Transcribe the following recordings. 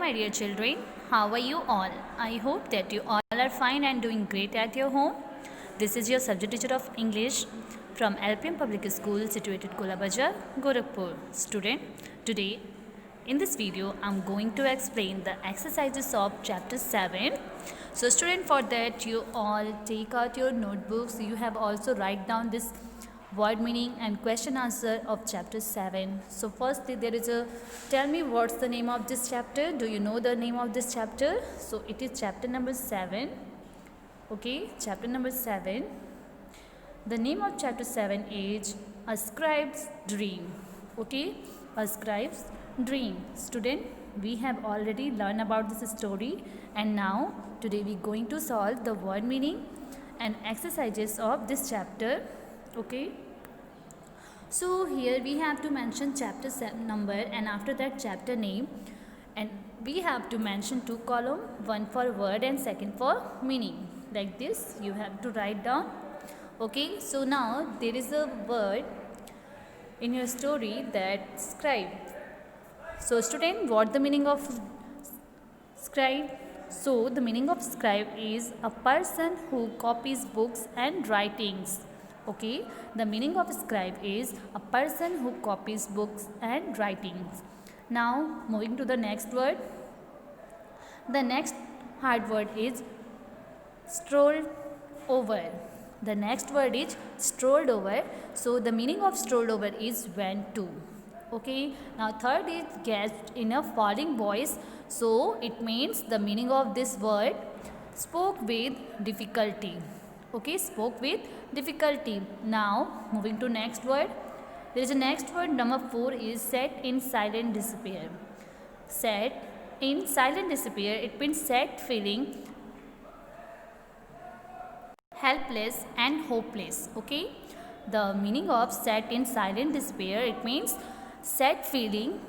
my dear children. How are you all? I hope that you all are fine and doing great at your home. This is your subject teacher of English from LPM Public School situated Gola Bazaar, Gorakhpur. Student, today in this video I am going to explain the exercises of chapter 7. So student, for that you all take out your notebooks. You have also write down this word meaning and question answer of chapter 7. So firstly there is a, tell me what's the name of this chapter. Do you know the name of this chapter? So it is chapter number 7. Okay, chapter number 7. The name of chapter 7 is A Scribe's Dream. Okay, A Scribe's Dream. Student, we have already learned about this story, and now today we are going to solve the word meaning and exercises of this chapter. Okay, so here we have to mention chapter number and after that chapter name, and we have to mention two column, one for word and second for meaning. Like this you have to write down. Okay, so now there is a word in your story that scribe. So student, what the meaning of scribe? So the meaning of scribe is a person who copies books and writings. Okay, the meaning of scribe is a person who copies books and writings. Now moving to the next word. The next hard word is strolled over. The next word is strolled over. So the meaning of strolled over is went to. Okay, now third is gasped in a falling voice. So it means the meaning of this word spoke with difficulty. Okay, spoke with difficulty. Now moving to next word. There is a next word number 4 is set in silent despair. Set in silent despair, it means set feeling helpless and hopeless. Okay, the meaning of set in silent despair, it means set feeling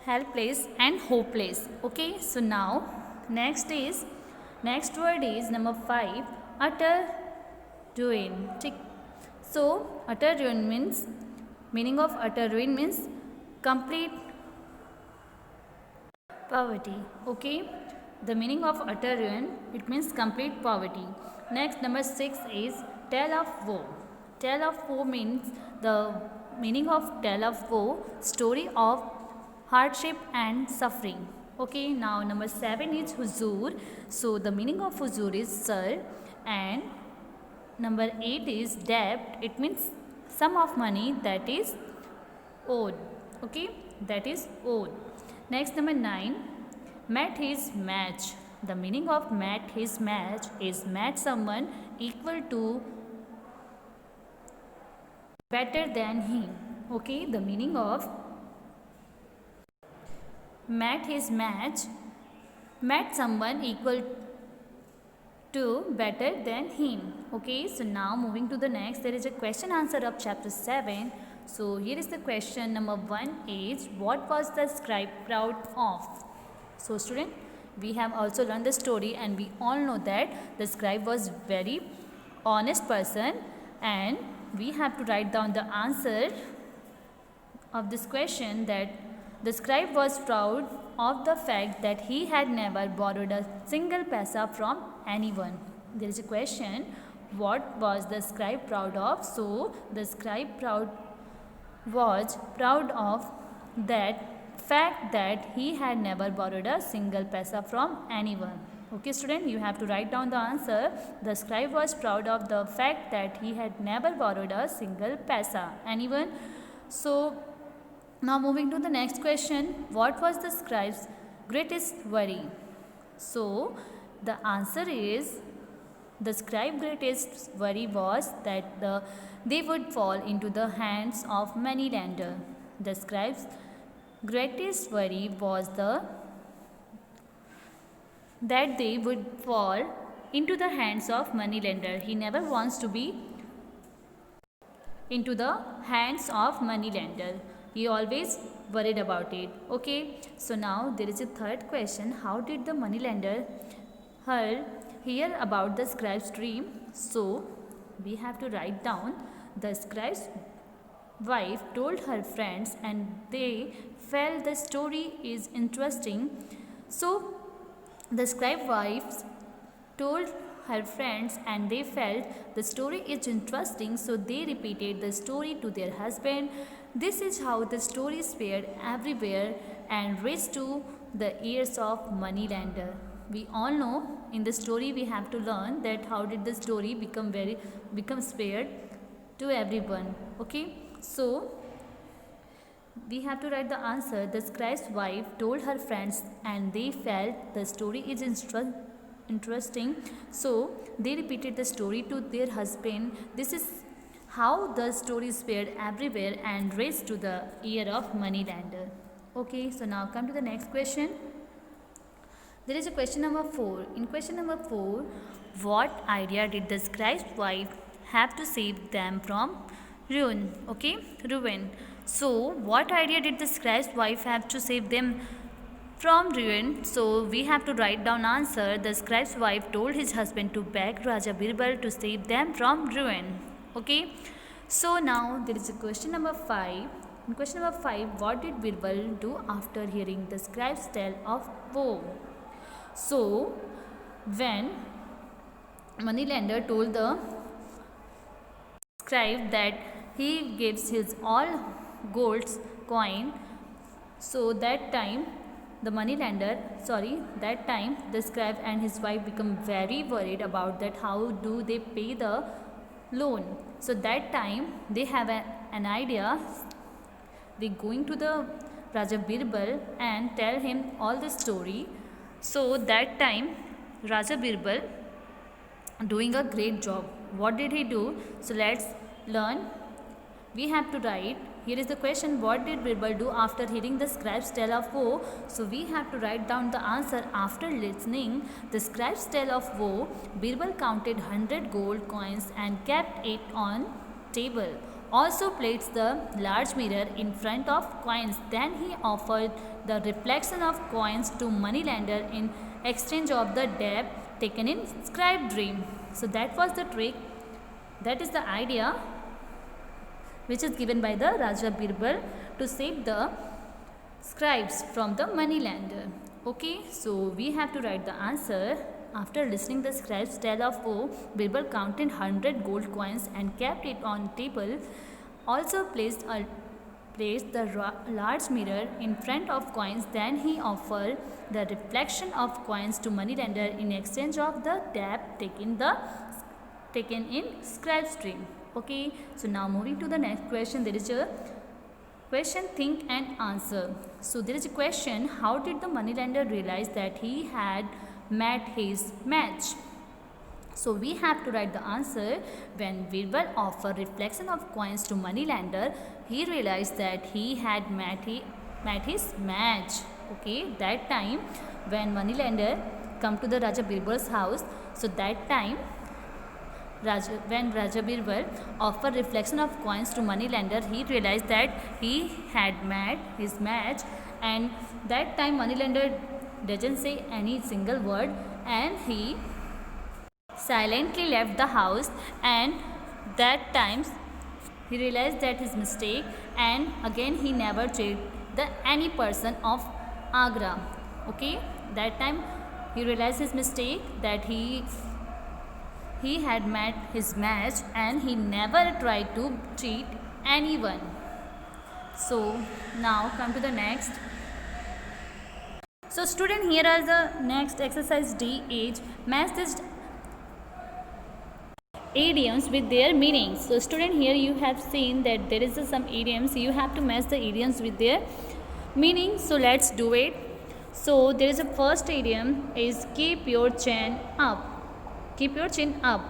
helpless and hopeless. Okay, so now next word is number 5, utter ruin. So utter ruin means, meaning of utter ruin means complete poverty. Okay, the meaning of utter ruin, it means complete poverty. Next number 6 is tale of woe. Tale of woe means, the meaning of tale of woe, story of hardship and suffering. Okay, now number 7 is huzur. So the meaning of huzur is sir. And number 8 is debt. It means sum of money that is owed. Okay, that is owed. Next number 9, met his match. The meaning of met his match is match someone equal to, better than him. Okay, the meaning of met his match, met someone equal to, better than him. Okay, so now moving to the next, there is a question answer of chapter 7. So here is the question. Number 1 is, what was the scribe proud of? So student, we have also learned the story and we all know that the scribe was very honest person, and we have to write down the answer of this question, that the scribe was proud of the fact that he had never borrowed a single paisa from anyone. There is a question, what was the scribe proud of? So the scribe was proud of that fact that he had never borrowed a single paisa from anyone. Okay student, you have to write down the answer. The scribe was proud of the fact that he had never borrowed a single paisa anyone. So now moving to the next question, what was the scribe's greatest worry? So the answer is, the scribe's greatest worry was that they would fall into the hands of money lender. The scribe's greatest worry was that they would fall into the hands of money lender. He never wants to be into the hands of money lender. He always worried about it. Okay, so now there is a third question, how did the money lender hear about the scribe's dream? So we have to write down, the scribe's wife told her friends and they felt the story is interesting. So the scribe wife told her friends and they felt the story is interesting, so they repeated the story to their husband. This is how the story spread everywhere and reached to the ears of moneylender. We all know in the story we have to learn that how did the story become spread to everyone. Okay, so we have to write the answer. The scribe's wife told her friends and they felt the story is interesting, so they repeated the story to their husband. This is how the story spread everywhere and reached to the ear of moneylender. Okay, so now come to the next question. There is a question number 4. In question number 4, what idea did the scribe's wife have to save them from ruin? Okay, ruin. So what idea did the scribe's wife have to save them from ruin? So we have to write down answer. The scribe's wife told his husband to beg Raja Birbal to save them from ruin. Okay. So now there is a question number 5. In question number 5, what did Birbal do after hearing the scribe's tale of woe? So when moneylender told the scribe that he gives his all gold coin, so that time the scribe and his wife become very worried about that how do they pay the loan. So that time they have an idea. They going to the Raja Birbal and tell him all the story. So that time Raja Birbal doing a great job. What did he do? So let's learn. We have to write. Here is the question, what did Birbal do after hearing the scribe's tale of woe? So we have to write down the answer. After listening the scribe's tale of woe, Birbal counted 100 gold coins and kept it on table. Also placed the large mirror in front of coins. Then he offered the reflection of coins to moneylender in exchange of the debt taken in scribe dream. So that was the trick. That is the idea which is given by the Raja Birbal to save the scribes from the moneylender. Okay, so we have to write the answer. After listening the scribe's tale of woe, Birbal counted 100 gold coins and kept it on table. Also placed the large mirror in front of coins. Then he offered the reflection of coins to moneylender in exchange of the debt taken in scribe's dream. Okay, so now moving to the next question. There is a question, think and answer. So there is a question, how did the moneylender realize that he had met his match? So we have to write the answer. When Birbal offered reflection of coins to moneylender, he realized that he had met his match. Okay, that time when moneylender come to the Raja Birbal's house, so that time when Raja Birbal offered reflection of coins to moneylender, he realized that he had met his match, and that time moneylender doesn't say any single word and he silently left the house, and that time he realized that his mistake, and again he never treated any person of Agra. Okay, that time he realized his mistake, that he had met his match and he never tried to cheat anyone. So now come to the next. So student, here are the next exercise D8. Match these idioms with their meanings. So student, here you have seen that there is some idioms. You have to match the idioms with their meaning. So let's do it. So there is a first idiom is keep your chin up. Keep your chin up.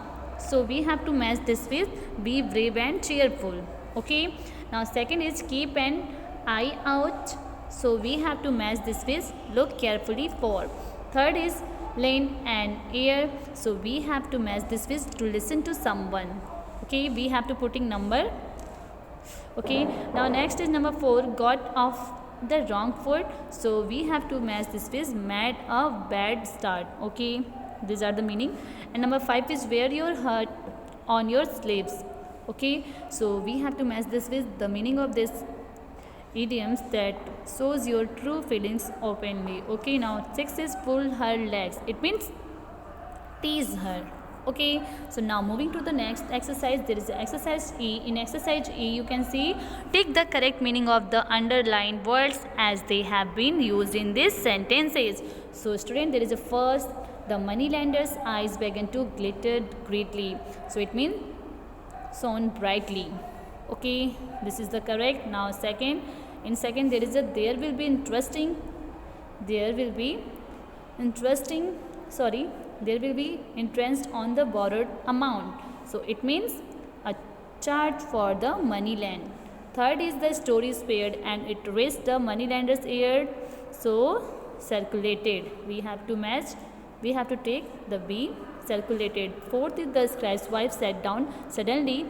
So we have to match this with be brave and cheerful. Okay. Now second is keep an eye out. So we have to match this with look carefully for. Third is lend an ear. So we have to match this with to listen to someone. Okay. We have to putting number. Okay. Now next is number 4, got off the wrong foot. So we have to match this with made a bad start. Okay. These are the meaning. And number 5 is wear your heart on your sleeves. Okay, so we have to match this with the meaning of this idioms that shows your true feelings openly. Okay, now 6 is pull her legs. It means tease her. Okay, so now moving to the next exercise, there is exercise E. In exercise E, you can see take the correct meaning of the underlined words as they have been used in these sentences. So student, there is a first, the moneylender's eyes began to glitter greatly. So it means shone brightly. Okay, this is the correct. Now second, in second there is a there will be interesting there will be interest on the borrowed amount. So it means a charge for the money lent. Third is the story spared and it raised the moneylender's ear, so circulated. We have to take the B, circulated. Fourth is the scribe's wife sat down suddenly,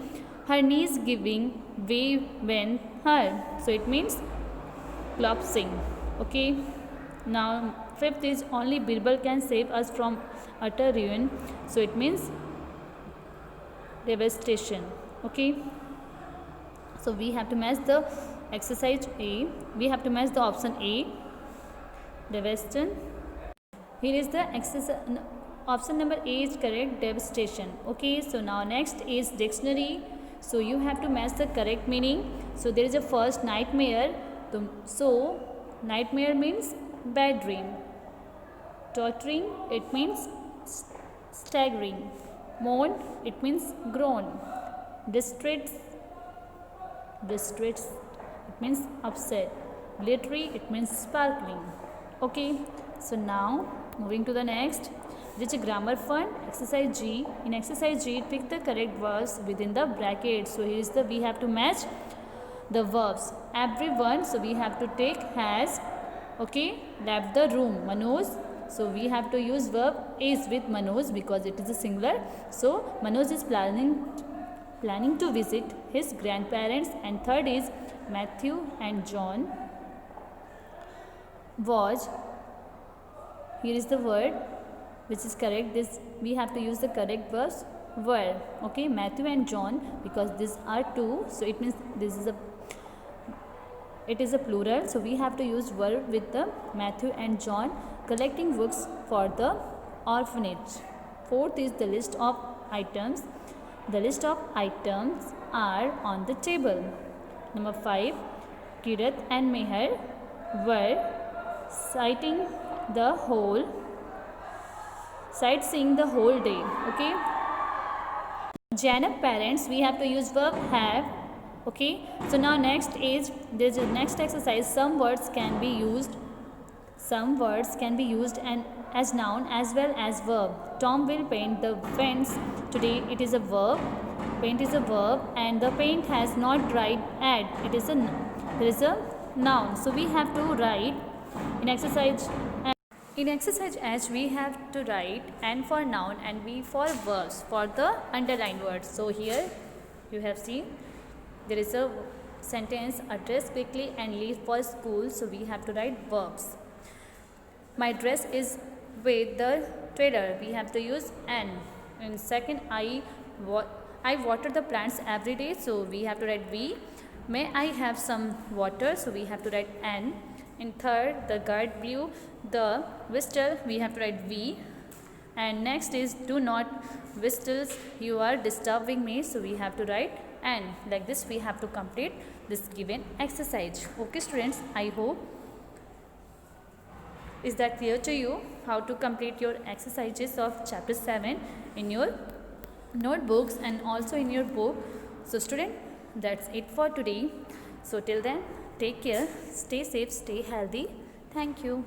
her knees giving way when her. So it means collapsing. Okay. Now fifth is only Birbal can save us from utter ruin. So it means devastation. Okay. So we have to match the exercise A. We have to match the option A, devastation. Here is the exercise. Option number A is correct, devastation. Okay. So now next is dictionary. So you have to match the correct meaning. So there is a first nightmare. So nightmare means bad dream. Tottering, it means staggering. Moan, it means groan. Distress, it means upset. Glittery, it means sparkling. Okay, so now moving to the next, which is grammar fun, exercise G. In exercise G, pick the correct verbs within the bracket. So here is we have to match the verbs. Everyone, so we have to take has, okay, left the room. Manoj, so we have to use verb is with Manoj because it is a singular. So Manoj is planning to visit his grandparents. And third is Matthew and John was. Here is the word which is correct. This we have to use the correct verbs were. Okay, Matthew and John, because these are two, so it means it is a plural, so we have to use verb with the Matthew and John collecting books for the orphanage. Fourth is the list of items. The list of items are on the table. Number 5, Kirat and Meher were sightseeing the whole day. Okay. Janab parents, we have to use verb have. Okay. So now next is this next exercise. Some words can be used and as noun as well as verb. Tom will paint the fence today. It is a verb. Paint is a verb and the paint has not dried yet. There is a noun. So we have to write in exercise H we have to write N for noun and V for verbs for the underlined words. So here you have seen there is a sentence, address quickly and leave for school. So we have to write verbs. My dress is with the tailor. We have to use N. In second, I water the plants every day. So we have to write V. May I have some water? So we have to write N. In third, the guard blew the whistle. We have to write V. And next is do not whistle. You are disturbing me. So we have to write N. Like this, we have to complete this given exercise. Okay, students. I hope is that clear to you how to complete your exercises of chapter 7 in your notebooks and also in your book. So student, that's it for today. So till then, take care, stay safe, stay healthy. Thank you.